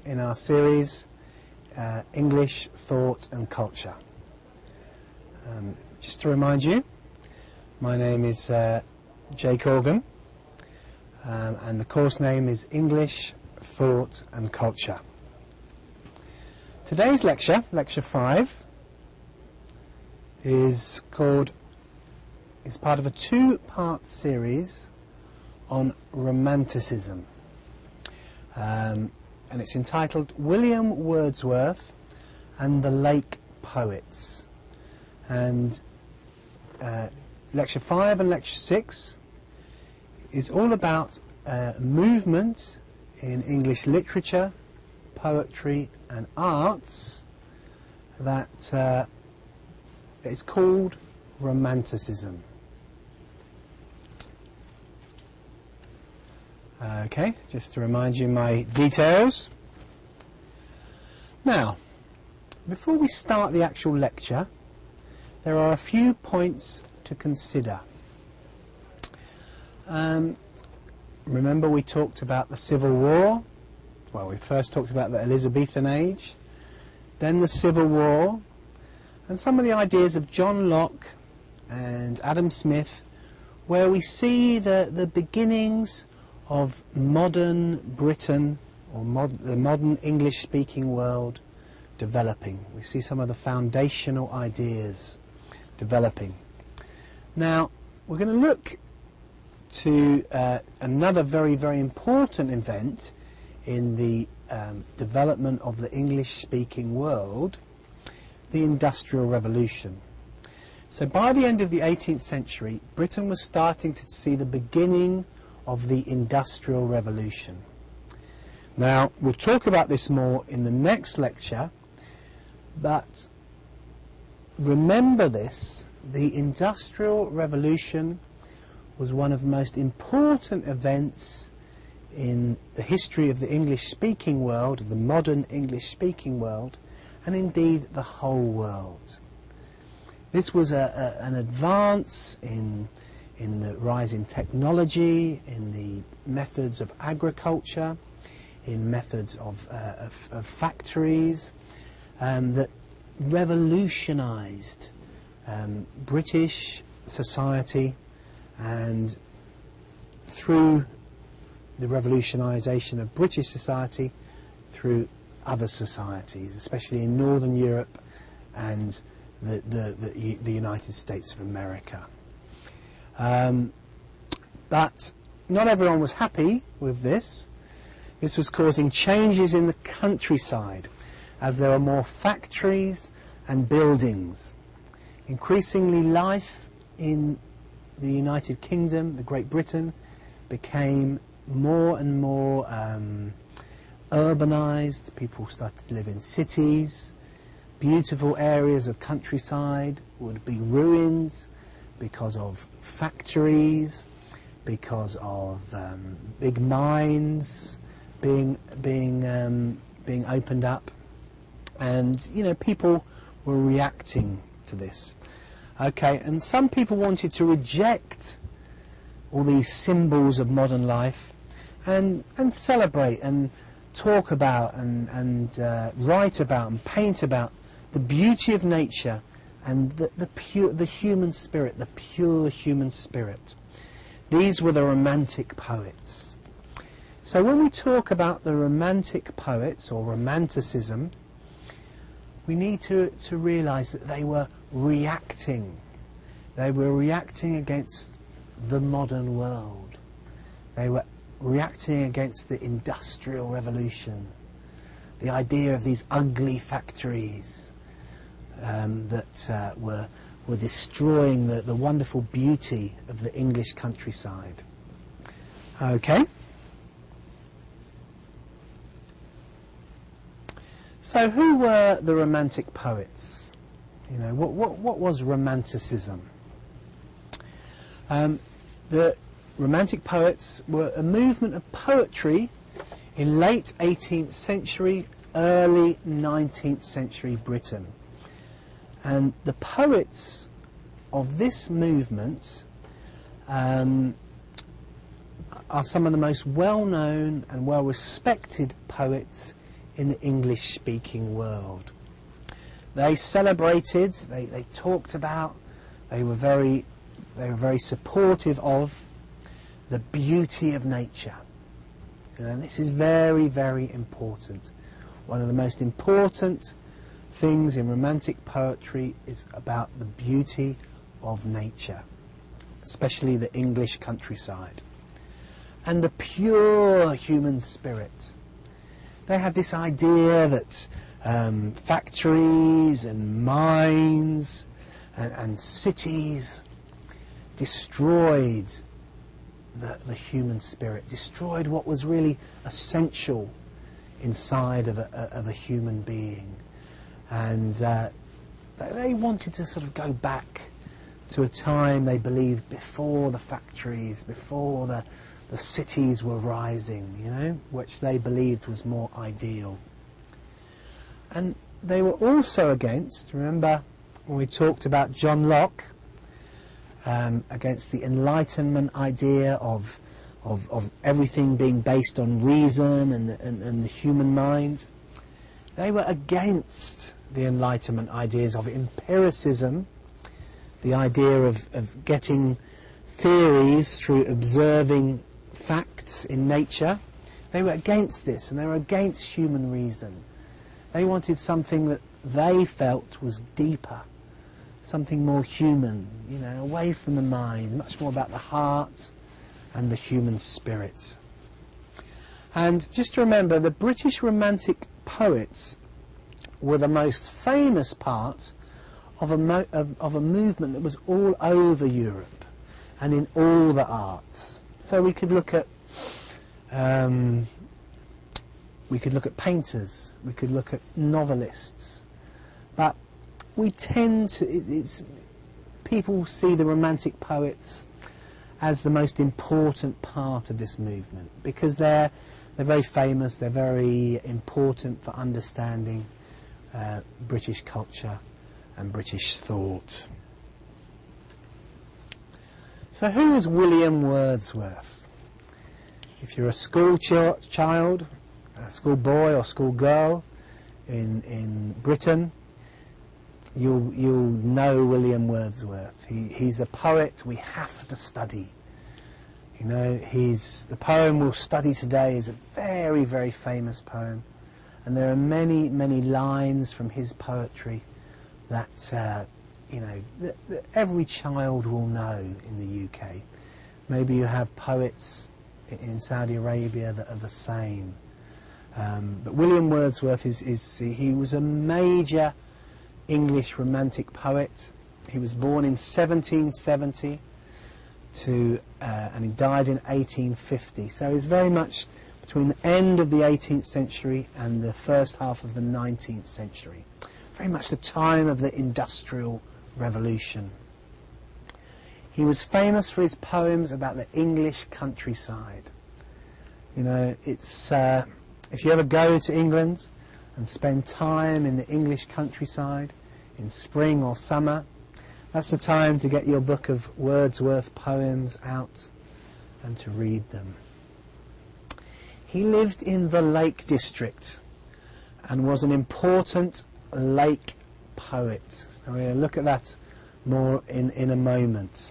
in our series English, Thought and Culture. Just to remind you, my name is Jake Organ, and the course name is English, Thought and Culture. Today's lecture, Lecture 5, is part of a two-part series on Romanticism. And it's entitled William Wordsworth and the Lake Poets. And Lecture 5 and Lecture 6 is all about movement in English literature, poetry and arts that is called Romanticism. Okay, just to remind you my details. Now, before we start the actual lecture, there are a few points to consider. Remember we talked about the Civil War. Well, we first talked about the Elizabethan age, then the Civil War, and some of the ideas of John Locke and Adam Smith, where we see the beginnings of modern Britain, or the modern English-speaking world developing. We see some of the foundational ideas developing. Now, we're going to look to another very, very important event in the development of the English-speaking world, the Industrial Revolution. So by the end of the 18th century, Britain was starting to see the beginning of the Industrial Revolution. Now, we'll talk about this more in the next lecture, but remember this: the Industrial Revolution was one of the most important events in the history of the English-speaking world, the modern English-speaking world, and indeed the whole world. This was an advance in the rise in technology, in the methods of agriculture, in methods of factories, that revolutionised British society, and through the revolutionisation of British society, through other societies, especially in Northern Europe and the United States of America. But not everyone was happy with this. This was causing changes in the countryside as there were more factories and buildings. Increasingly, life in the United Kingdom, the Great Britain, became more and more urbanised. People started to live in cities. Beautiful areas of countryside would be ruined because of factories, because of big mines being opened up, and people were reacting to this. Okay, and some people wanted to reject all these symbols of modern life and celebrate and talk about and write about and paint about the beauty of nature and the human spirit, the pure human spirit. These were the Romantic poets. So when we talk about the Romantic poets, or Romanticism, we need to realise that they were reacting. They were reacting against the modern world. They were reacting against the Industrial Revolution, the idea of these ugly factories that were destroying the wonderful beauty of the English countryside. Okay. So who were the Romantic poets? What was Romanticism? The Romantic poets were a movement of poetry in late 18th century, early 19th century Britain. And the poets of this movement are some of the most well-known and well-respected poets in the English-speaking world. They celebrated, they talked about, they were very supportive of the beauty of nature. And this is very, very important. One of the most important things in Romantic poetry is about the beauty of nature, especially the English countryside, and the pure human spirit. They had this idea that factories and mines and cities destroyed the human spirit, destroyed what was really essential inside of a human being. And they wanted to sort of go back to a time they believed before the factories, before the cities were rising, you know, which they believed was more ideal. And they were also against, remember when we talked about John Locke, against the Enlightenment idea of everything being based on reason and the human mind. They were against the Enlightenment ideas of empiricism, the idea of getting theories through observing facts in nature. They were against this, and they were against human reason. They wanted something that they felt was deeper, something more human, you know, away from the mind, much more about the heart and the human spirit. And just to remember, the British Romantic poets were the most famous part of a movement that was all over Europe and in all the arts. So we could look at painters, we could look at novelists, but we tend to, people see the Romantic poets as the most important part of this movement because they're very famous, they're very important for understanding British culture and British thought. So who was William Wordsworth? If you're a school child, a school boy or school girl in Britain, you'll know William Wordsworth. He's a poet we have to study. You know, the poem we'll study today is a very, very famous poem, and there are many, many lines from his poetry that you know that every child will know in the UK. Maybe you have poets in Saudi Arabia that are the same. But William Wordsworth he was a major English Romantic poet. He was born in 1770 and he died in 1850. So he's very much between the end of the 18th century and the first half of the 19th century. Very much the time of the Industrial Revolution. He was famous for his poems about the English countryside. You know, it's if you ever go to England and spend time in the English countryside in spring or summer, that's the time to get your book of Wordsworth poems out and to read them. He lived in the Lake District and was an important lake poet. And we'll look at that more in a moment.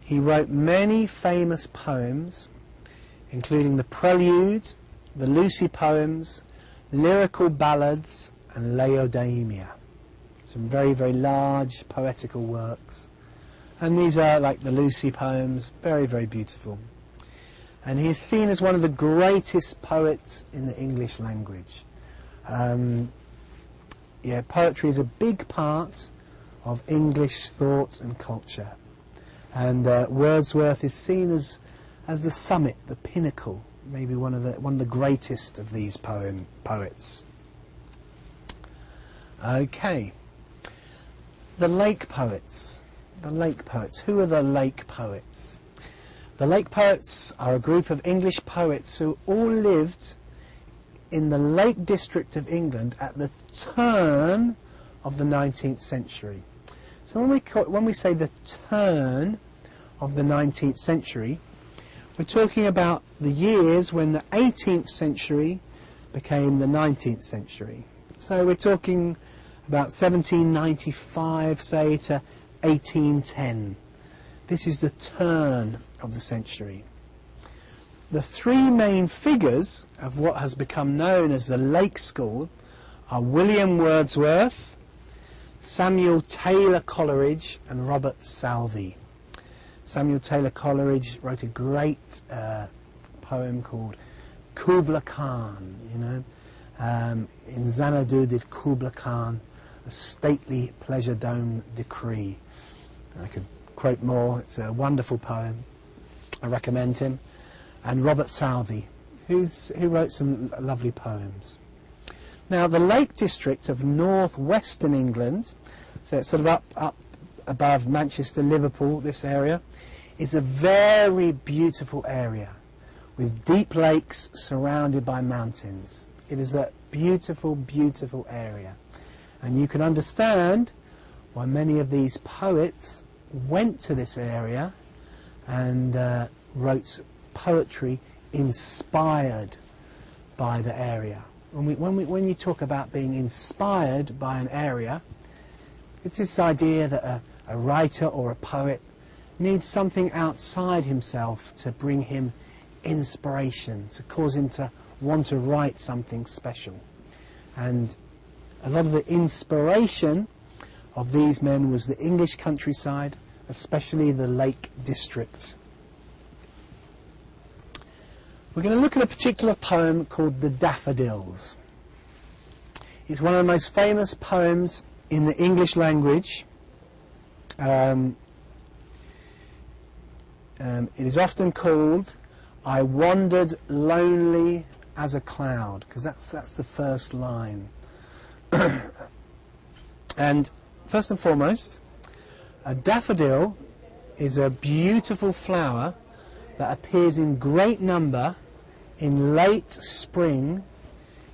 He wrote many famous poems, including the Prelude, the Lucy poems, lyrical ballads, and Laodamia. Some very, very large poetical works. And these are like the Lucy poems, very, very beautiful. And he is seen as one of the greatest poets in the English language. Poetry is a big part of English thought and culture. And Wordsworth is seen as the summit, the pinnacle, maybe one of the greatest of these poets. Okay. The lake poets. The lake poets. Who are the lake poets? The lake poets are a group of English poets who all lived in the Lake District of England at the turn of the 19th century. So when we say the turn of the 19th century, we're talking about the years when the 18th century became the 19th century. So we're talking about 1795, say, to 1810. This is the turn of the century. The three main figures of what has become known as the Lake School are William Wordsworth, Samuel Taylor Coleridge and Robert Southey. Samuel Taylor Coleridge wrote a great poem called Kubla Khan, in Xanadu did Kubla Khan a stately pleasure dome decree. I could quote more. It's a wonderful poem. I recommend him. And Robert Southey, who wrote some lovely poems. Now, the Lake District of northwestern England, so it's sort of up above Manchester, Liverpool, this area, is a very beautiful area with deep lakes surrounded by mountains. It is a beautiful, beautiful area. And you can understand why many of these poets went to this area and wrote poetry inspired by the area. When you talk about being inspired by an area, it's this idea that a writer or a poet needs something outside himself to bring him inspiration, to cause him to want to write something special. And a lot of the inspiration of these men was the English countryside, especially the Lake District. We're going to look at a particular poem called The Daffodils. It's one of the most famous poems in the English language. It is often called I Wandered Lonely as a Cloud, because that's the first line. And first and foremost, a daffodil is a beautiful flower that appears in great number in late spring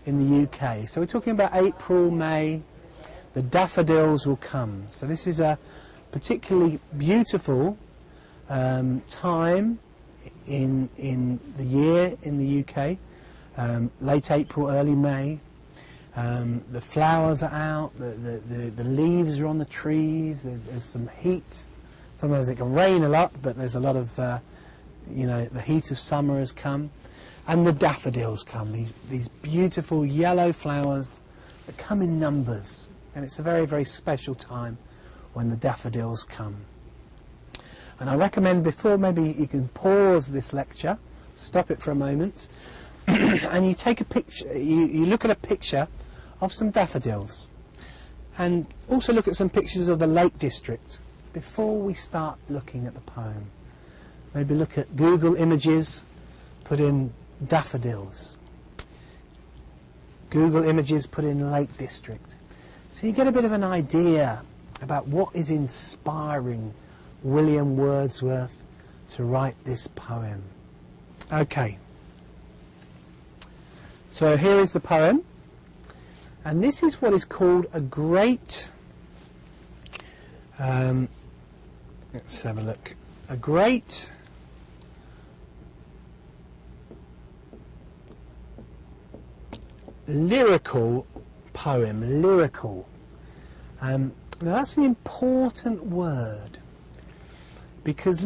in the UK. So we're talking about April, May. The daffodils will come. So this is a particularly beautiful time in the year in the UK. Late April, early May. The flowers are out, the leaves are on the trees, there's some heat. Sometimes it can rain a lot, but there's a lot of, the heat of summer has come. And the daffodils come, these beautiful yellow flowers that come in numbers. And it's a very, very special time when the daffodils come. And I recommend before maybe you can pause this lecture, stop it for a moment, and you take a picture, you look at a picture of some daffodils. And also look at some pictures of the Lake District before we start looking at the poem. Maybe look at Google Images, put in daffodils. Google Images, put in Lake District. So you get a bit of an idea about what is inspiring William Wordsworth to write this poem. Okay. So here is the poem. And this is what is called a great, let's have a look, a great lyrical poem, lyrical. Now that's an important word, because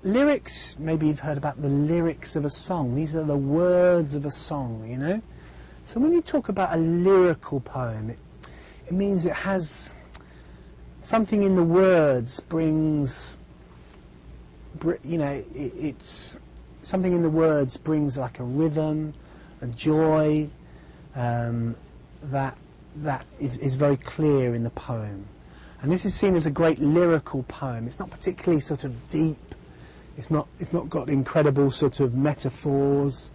lyrics, maybe you've heard about the lyrics of a song. These are the words of a song, you know. So when you talk about a lyrical poem, it means it has something in the words brings, it's something in the words brings like a rhythm, a joy, that is very clear in the poem. And this is seen as a great lyrical poem. It's not particularly sort of deep. It's not got incredible sort of metaphors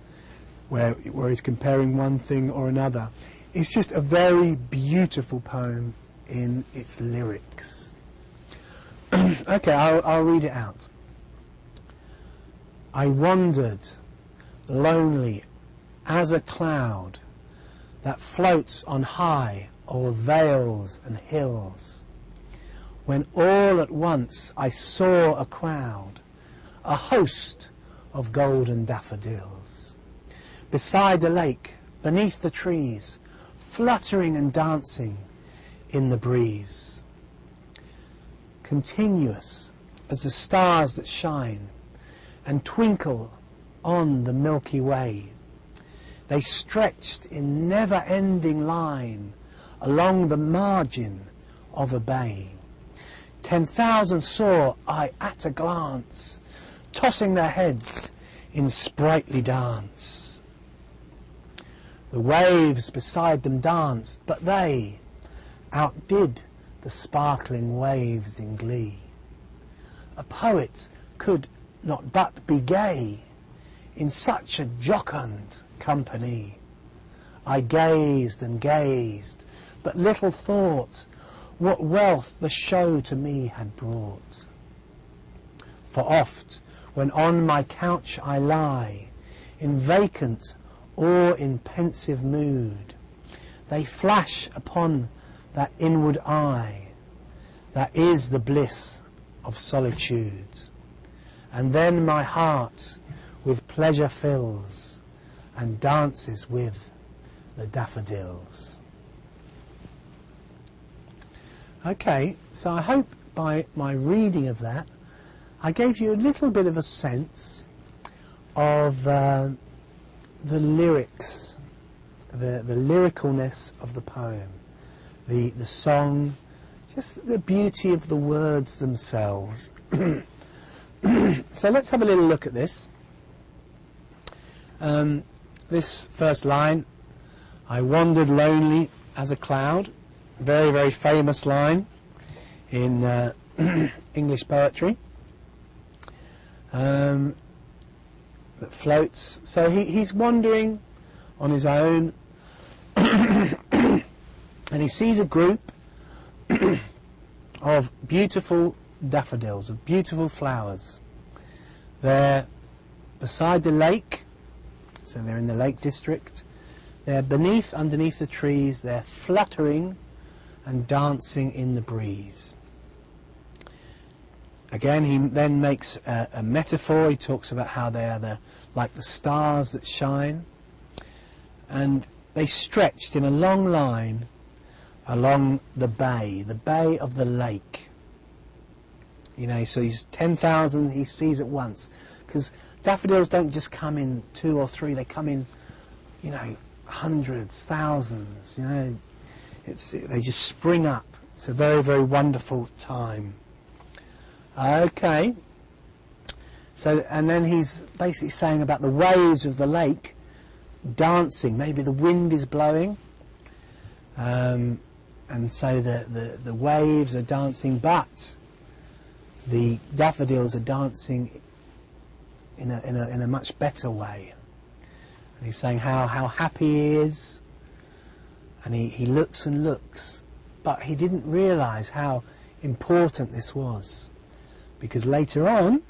where he's comparing one thing or another. It's just a very beautiful poem in its lyrics. Okay, I'll read it out. I wandered lonely as a cloud that floats on high o'er vales and hills, when all at once I saw a crowd, a host of golden daffodils, beside the lake beneath the trees, fluttering and dancing in the breeze. Continuous as the stars that shine and twinkle on the Milky Way, they stretched in never-ending line along the margin of a bay. 10,000 saw I at a glance, tossing their heads in sprightly dance. The waves beside them danced, but they outdid the sparkling waves in glee. A poet could not but be gay in such a jocund company. I gazed and gazed, but little thought what wealth the show to me had brought. For oft, when on my couch I lie, in vacant or in pensive mood, they flash upon that inward eye, that is the bliss of solitude. And then my heart with pleasure fills, and dances with the daffodils. Okay, so I hope by my reading of that I gave you a little bit of a sense of the lyrics, the lyricalness of the poem, the song, just the beauty of the words themselves. So let's have a little look at this. This first line, I wandered lonely as a cloud, very, very famous line in English poetry, that floats. So he's wandering on his own and he sees a group of beautiful daffodils, of beautiful flowers. They're beside the lake, so they're in the Lake District. They're underneath the trees, they're fluttering and dancing in the breeze. Again, he then makes a metaphor. He talks about how they are like the stars that shine, and they stretched in a long line along the bay of the lake. You know, so he's 10,000 he sees at once, because daffodils don't just come in 2 or 3; they come in, you know, hundreds, thousands. You know, they just spring up. It's a very, very wonderful time. Okay. So, and then he's basically saying about the waves of the lake dancing. Maybe the wind is blowing, and so the waves are dancing, but the daffodils are dancing in a much better way. And he's saying how happy he is, and he looks and looks, but he didn't realise how important this was, because later on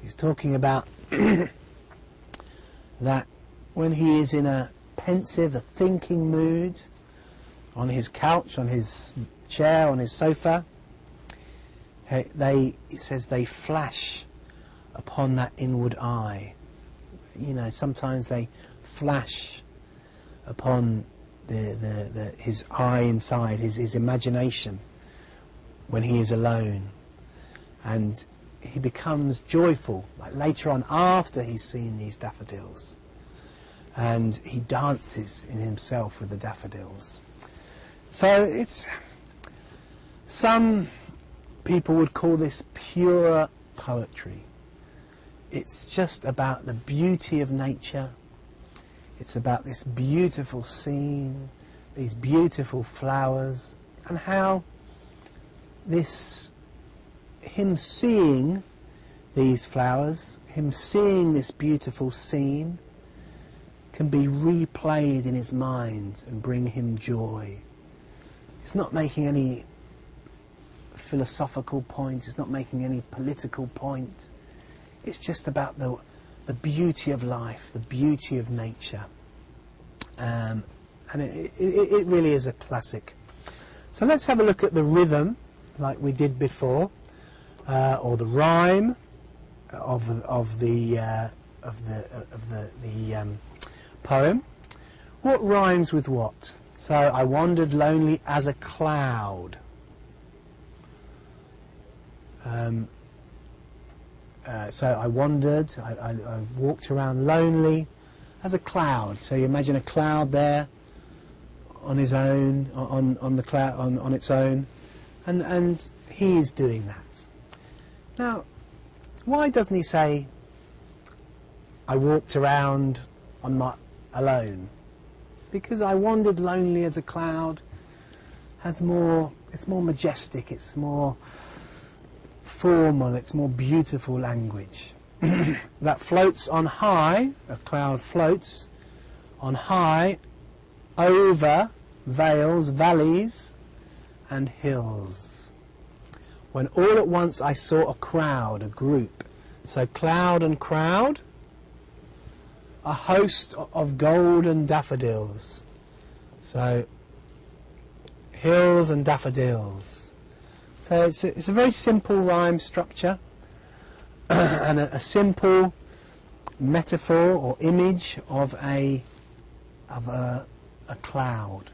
he's talking about that when he is in a pensive, a thinking mood, on his couch, on his chair, on his sofa, he says they flash upon that inward eye. You know, sometimes they flash upon his eye inside, his imagination, when he is alone, and he becomes joyful, like later on after he's seen these daffodils, and he dances in himself with the daffodils. So it's, some people would call this pure poetry. It's just about the beauty of nature. It's about this beautiful scene, these beautiful flowers, and how him seeing these flowers, him seeing this beautiful scene, can be replayed in his mind and bring him joy. It's not making any philosophical point, it's not making any political point. It's just about the beauty of life, the beauty of nature. And it really is a classic. So let's have a look at the rhythm, like we did before, or the rhyme of the poem. What rhymes with what? So I wandered lonely as a cloud. So I wandered, I walked around lonely as a cloud. So you imagine a cloud there on his own, on the cloud, on its own, and he is doing that. Now, why doesn't he say, I walked around alone? Because I wandered lonely as a cloud it's more majestic, it's more formal, it's more beautiful language. That floats on high, a cloud floats on high over vales, valleys and hills. When all at once I saw a crowd, a group. So cloud and crowd, a host of golden daffodils. So hills and daffodils. So it's a very simple rhyme structure and a simple metaphor or image of a cloud,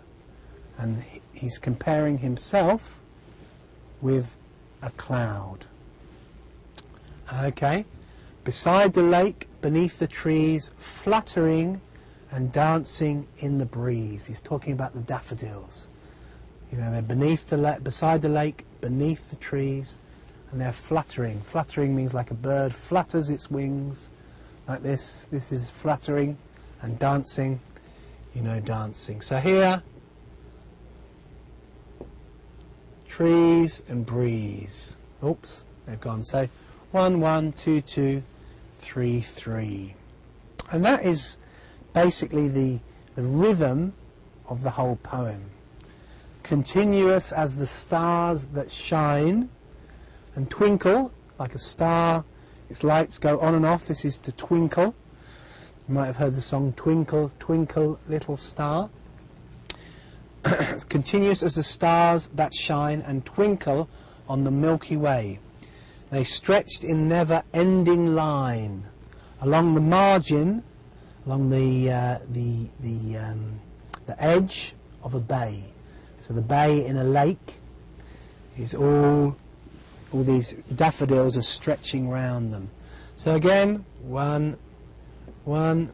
and he's comparing himself with a cloud. Okay, beside the lake, beneath the trees, fluttering and dancing in the breeze. He's talking about the daffodils. You know, they're beside the lake, beneath the trees, and they're fluttering. Fluttering means like a bird flutters its wings, like this. This is fluttering, and dancing, you know, dancing. So here, trees and breeze. Oops, they've gone. So 1, 1, 2, 2, 3, 3. And that is basically the rhythm of the whole poem. Continuous as the stars that shine and twinkle like a star. Its lights go on and off. This is to twinkle. You might have heard the song Twinkle, Twinkle, Little Star. It's continuous as the stars that shine and twinkle on the Milky Way. They stretched in never-ending line along the margin, along the edge of a bay. So the bay in a lake is all these daffodils are stretching round them. So again, 1, 1,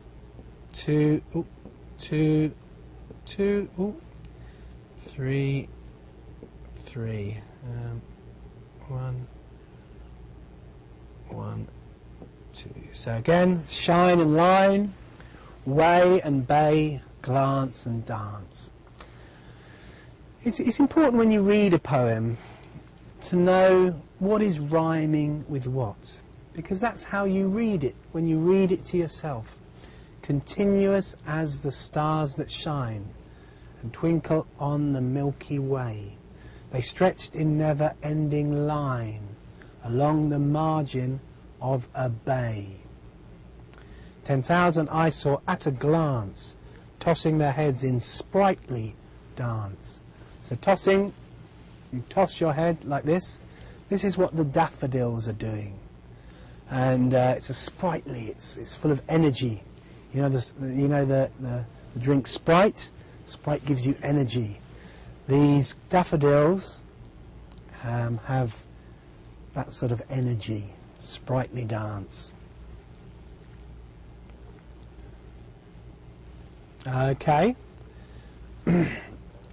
2, 2, 2, 3, 3. 1, 1, 2. So again, shine and line, way and bay, glance and dance. It's important when you read a poem to know what is rhyming with what, because that's how you read it, when you read it to yourself. Continuous as the stars that shine and twinkle on the Milky Way. They stretched in never-ending line along the margin of a bay. 10,000 I saw at a glance, tossing their heads in sprightly dance. So tossing, you toss your head like this. This is what the daffodils are doing, and it's a sprightly. It's full of energy. You know the drink Sprite. Sprite gives you energy. These daffodils have that sort of energy, sprightly dance. Okay,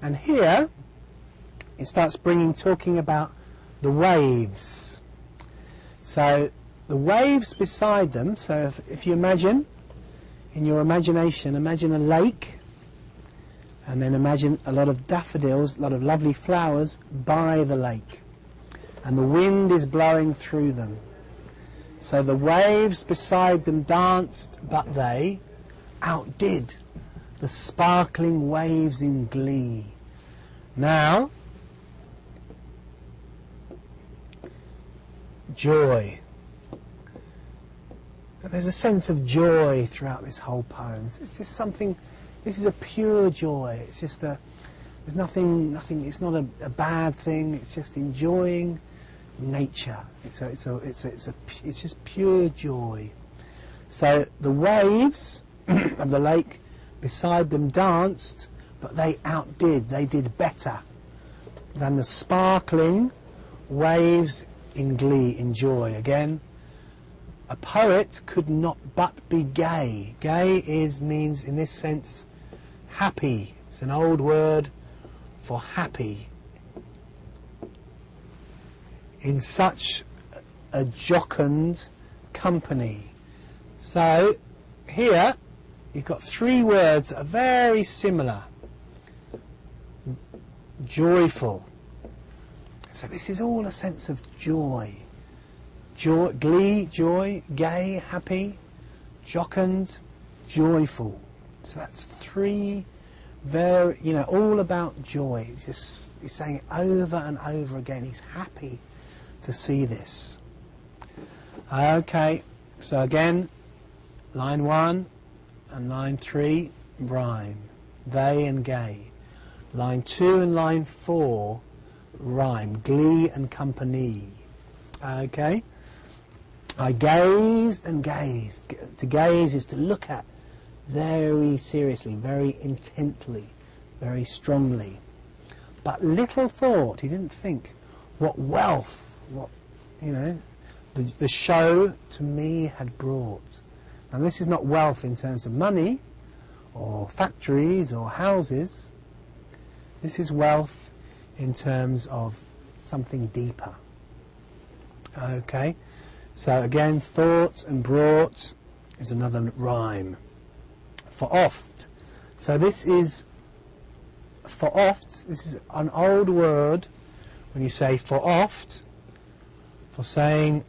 and here it starts talking about the waves. So the waves beside them, so if you imagine, in your imagination, imagine a lake, and then imagine a lot of daffodils, a lot of lovely flowers by the lake, and the wind is blowing through them. So the waves beside them danced, but they outdid the sparkling waves in glee. Now, joy. There's a sense of joy throughout this whole poem. It's just something, this is a pure joy. It's just there's nothing, it's not a bad thing, it's just enjoying nature. It's just pure joy. So the waves of the lake beside them danced, but they did better than the sparkling waves in glee, in joy. Again, a poet could not but be gay. Gay means in this sense happy. It's an old word for happy. In such a jocund company. So here you've got three words that are very similar. Joyful. So this is all a sense of joy. Joy, glee, joy, gay, happy, jocund, joyful. So that's three very, all about joy. He's saying it over and over again. He's happy to see this. Okay, so again, line 1 and line 3 rhyme. They and gay. Line 2 and line 4 rhyme. Glee and company. Okay. I gazed and gazed. To gaze is to look at very seriously, very intently, very strongly. But little thought, he didn't think, what wealth, what, the show to me had brought. Now this is not wealth in terms of money or factories or houses. This is wealth in terms of something deeper. Okay, so again, thought and brought is another rhyme. For oft. So this is, for oft, this is an old word when you say for oft, for saying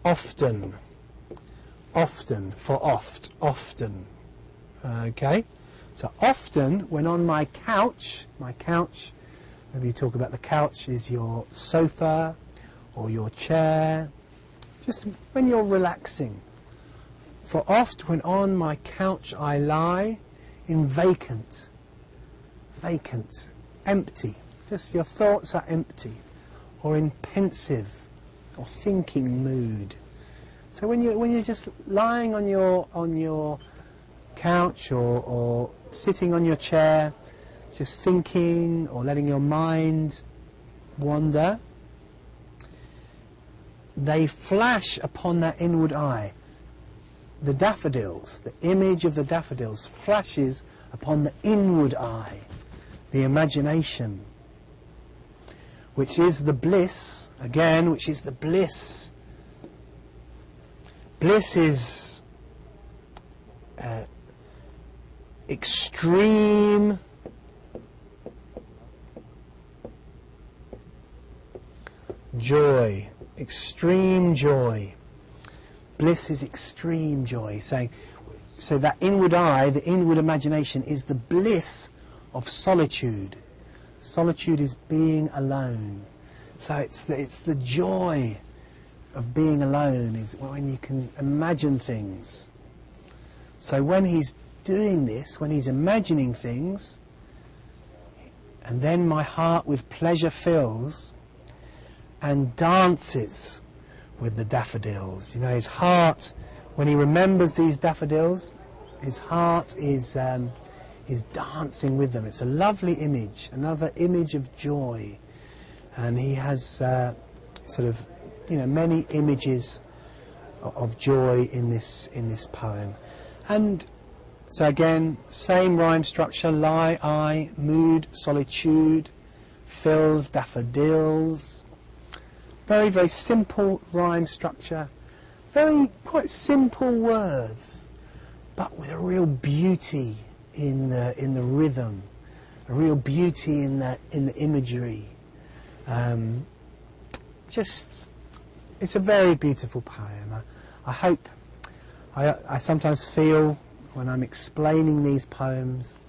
often. Often, for oft, often. Okay? So often, when on my couch, maybe you talk about the couch is your sofa or your chair, just when you're relaxing. For oft, when on my couch I lie, in vacant, empty, just your thoughts are empty, or in pensive or thinking mood. So when you're just lying on your couch or sitting on your chair, just thinking or letting your mind wander, they flash upon that inward eye. The daffodils, the image of the daffodils flashes upon the inward eye, the imagination, which is the bliss, again, which is the bliss. Bliss is extreme joy, extreme joy. Bliss is extreme joy, saying, so that inward eye, the inward imagination, is the bliss of solitude. Solitude is being alone. So it's the joy of being alone, is when you can imagine things. So when he's doing this, when he's imagining things, and then my heart with pleasure fills and dances with the daffodils. His heart, when he remembers these daffodils, his heart is dancing with them. It's a lovely image, another image of joy. And he has many images of joy in this poem. And so again, same rhyme structure, lie, I, mood, solitude, fills, daffodils. Very, very simple rhyme structure. Quite simple words, but with a real beauty in the rhythm, a real beauty in the imagery. It's a very beautiful poem. I hope. I sometimes feel when I'm explaining these poems,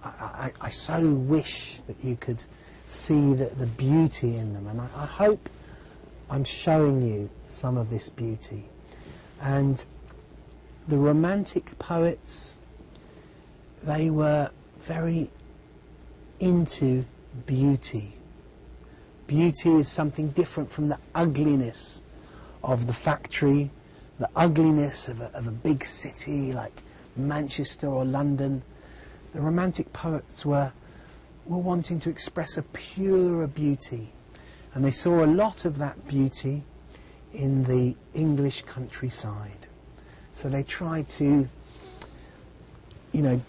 I so wish that you could see the beauty in them, and I hope I'm showing you some of this beauty. And the Romantic poets, they were very into beauty. Beauty is something different from the ugliness of the factory, the ugliness of a big city like Manchester or London. The Romantic poets were wanting to express a purer beauty, and they saw a lot of that beauty in the English countryside. So they tried to, you know,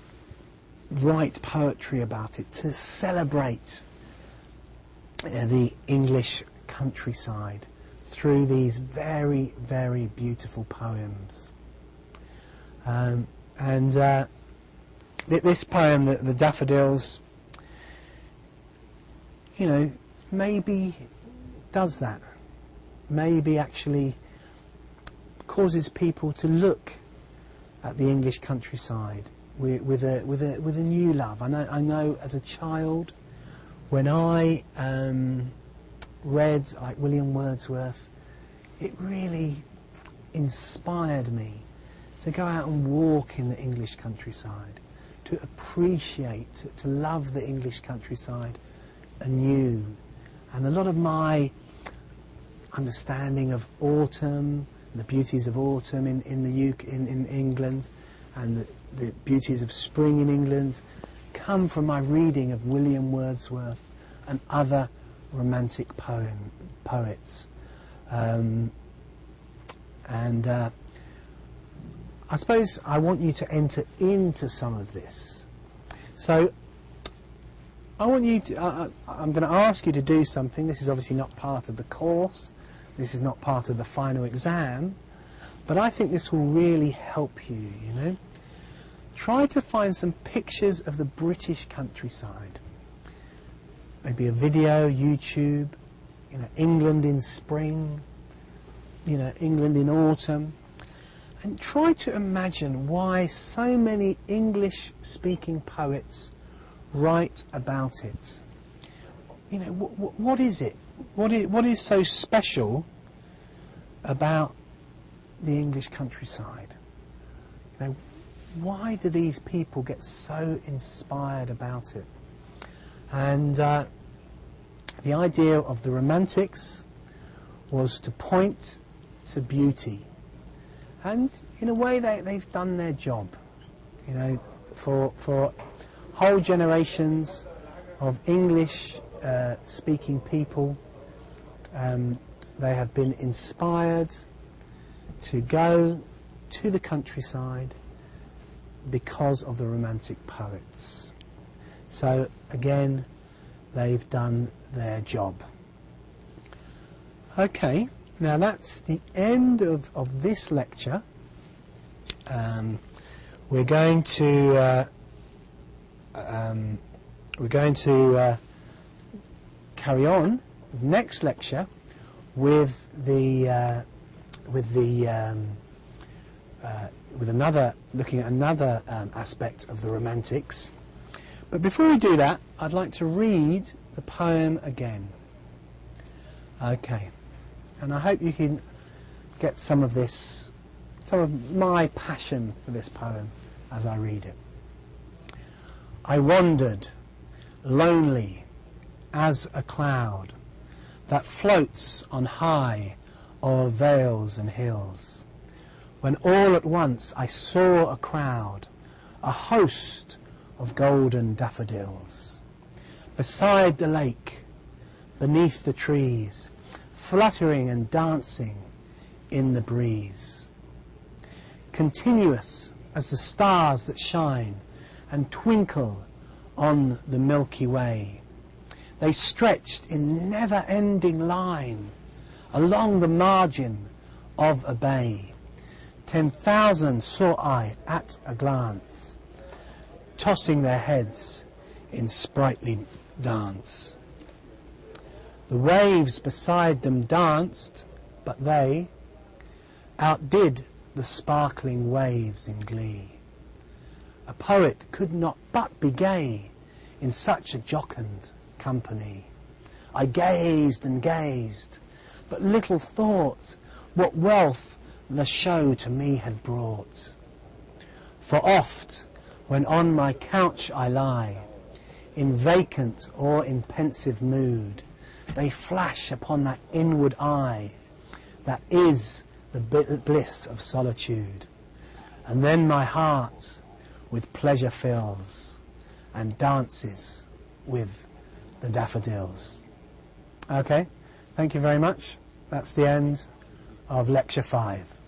write poetry about it, to celebrate the English countryside through these very, very beautiful poems. This poem, the Daffodils, you know, maybe does that. Maybe actually causes people to look at the English countryside with a new love. I know as a child, when I read like William Wordsworth, it really inspired me to go out and walk in the English countryside, to appreciate, to love the English countryside anew. And a lot of my understanding of autumn, the beauties of autumn in England, and the beauties of spring in England, come from my reading of William Wordsworth and other Romantic poets. I suppose I want you to enter into some of this. So I want you to, I'm going to ask you to do something. This is obviously not part of the course. This is not part of the final exam. But I think this will really help you, you know. Try to find some pictures of the British countryside. Maybe a video, YouTube, you know, England in spring, you know, England in autumn. And try to imagine why so many English-speaking poets write about it. You know, what is it? What is so special about the English countryside? You know, why do these people get so inspired about it? And the idea of the Romantics was to point to beauty. And in a way they've done their job. You know, for whole generations of English speaking people, they have been inspired to go to the countryside because of the Romantic poets. So again, they've done their job. Okay, now that's the end of this lecture. We're going to carry on next lecture with another, looking at another aspect of the Romantics. But before we do that, I'd like to read the poem again. Okay, and I hope you can get some of this, some of my passion for this poem as I read it. I wandered, lonely as a cloud that floats on high o'er vales and hills, when all at once I saw a crowd, a host of golden daffodils, beside the lake, beneath the trees, fluttering and dancing in the breeze. Continuous as the stars that shine and twinkle on the Milky Way, they stretched in never-ending line along the margin of a bay. 10,000 saw I at a glance, tossing their heads in sprightly dance. The waves beside them danced, but they outdid the sparkling waves in glee. A poet could not but be gay in such a jocund company. I gazed and gazed, but little thought what wealth the show to me had brought. For oft, when on my couch I lie, in vacant or in pensive mood, they flash upon that inward eye that is the bliss of solitude. And then my heart with pleasure fills and dances with the daffodils. Okay, thank you very much. That's the end of lecture 5.